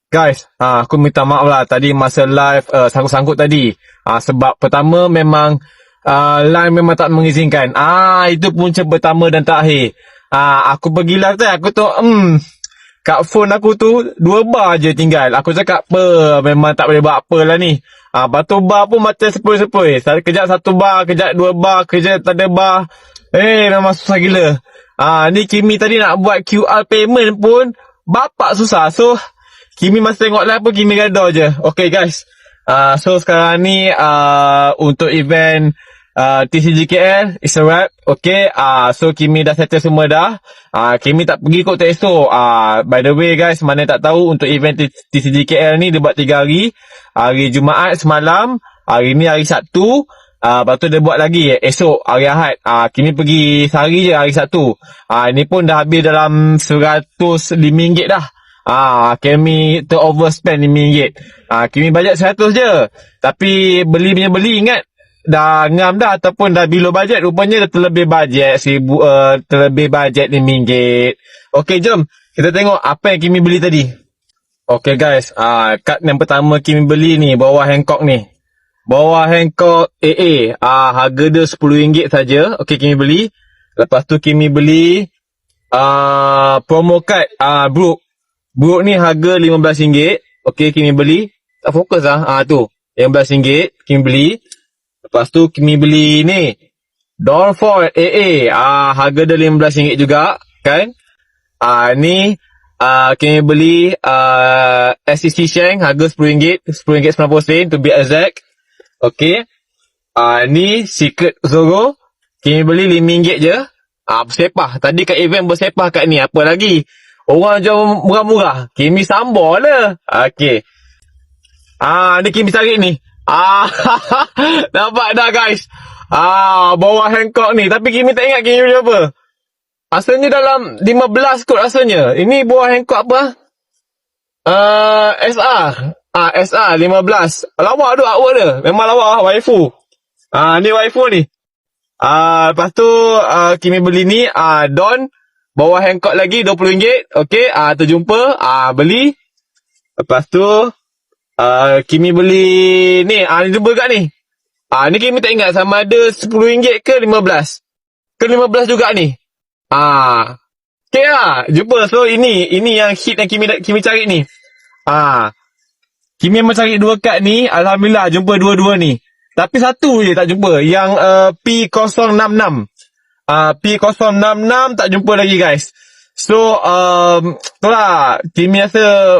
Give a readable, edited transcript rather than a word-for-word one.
Guys, aku minta maaf lah tadi masa live sangkut-sangkut tadi. Sebab pertama memang line memang tak mengizinkan. Itu punca pertama dan terakhir. Aku pergi live tu, aku tu kat phone aku tu 2 bar je tinggal. Aku cakap apa, memang tak boleh buat apa lah ni. Lepas tu bar pun macam sepoi-sepoi. Kejap 1 bar, kejap 2 bar, kejap tak ada bar. Memang susah gila. Ni Kimi tadi nak buat QR payment pun bapak susah. So Kimi masa tengok live pun Kimi redha je. Okay guys, so sekarang ni untuk event TCGKL is a wrap. Okay, so Kimi dah settle semua dah. Kimi tak pergi kot esok. By the way guys, mana tak tahu untuk event TCGKL ni dia buat 3 hari. Hari Jumaat semalam, hari ni hari Sabtu. Lepas tu dia buat lagi esok hari Ahad. Kimi pergi sehari je hari Sabtu. Ni pun dah habis dalam RM105 dah. Kimi overspend RM5. Kimi bajet 100 je. Tapi beli ingat dah ngam dah ataupun dah below budget. Rupanya dah terlebih budget terlebih budget RM5. Okay, jom kita tengok apa yang Kimi beli tadi. Okay guys, kad yang pertama Kimi beli ni, bawah Hancock ni. Bawah Hancock AA. Harga dia RM10 saja. Okay, Kimi beli. Lepas tu Kimi beli promo card Brook ni harga RM15. Okay, Kimi beli. Tak fokus lah. Tu RM15 Kimi beli. Lepas tu Kimi beli ni Downfall AA. Harga dia RM15 juga kan. Ni Kimi beli SCC Shank harga RM10. RM10.90 to be exact. Okay. Ni Secret Zoro Kimi beli RM5 je. Bersepah. Tadi kat event bersepah kat ni. Apa lagi? Orang jual murah-murah. Kimi sambal lah. Okay. Ni Kimi cari ni. Nampak dah guys. Bawah Hancock ni. Tapi Kimi tak ingat Kimi beli apa. Asalnya dalam 15 kot rasanya. Ini bawah Hancock apa? SR. SR 15. Lawa tu artwork dia. Memang lawa. Waifu. Ni waifu ni. Lepas tu Kimi beli ni Don. Bawah Hancock lagi RM20. Okay, terjumpa. Beli. Lepas tu Kimi beli ni. Ni jumpa kat ni. Ni Kimi tak ingat sama ada RM10 ke RM15. Ke RM15 juga ni. Okay lah. Jumpa. So ini yang hit yang Kimi cari ni. Kimi memang cari 2 kad ni. Alhamdulillah jumpa 2 ni. Tapi satu je tak jumpa. Yang P066. P066 tak jumpa lagi guys. So itulah Kimi rasa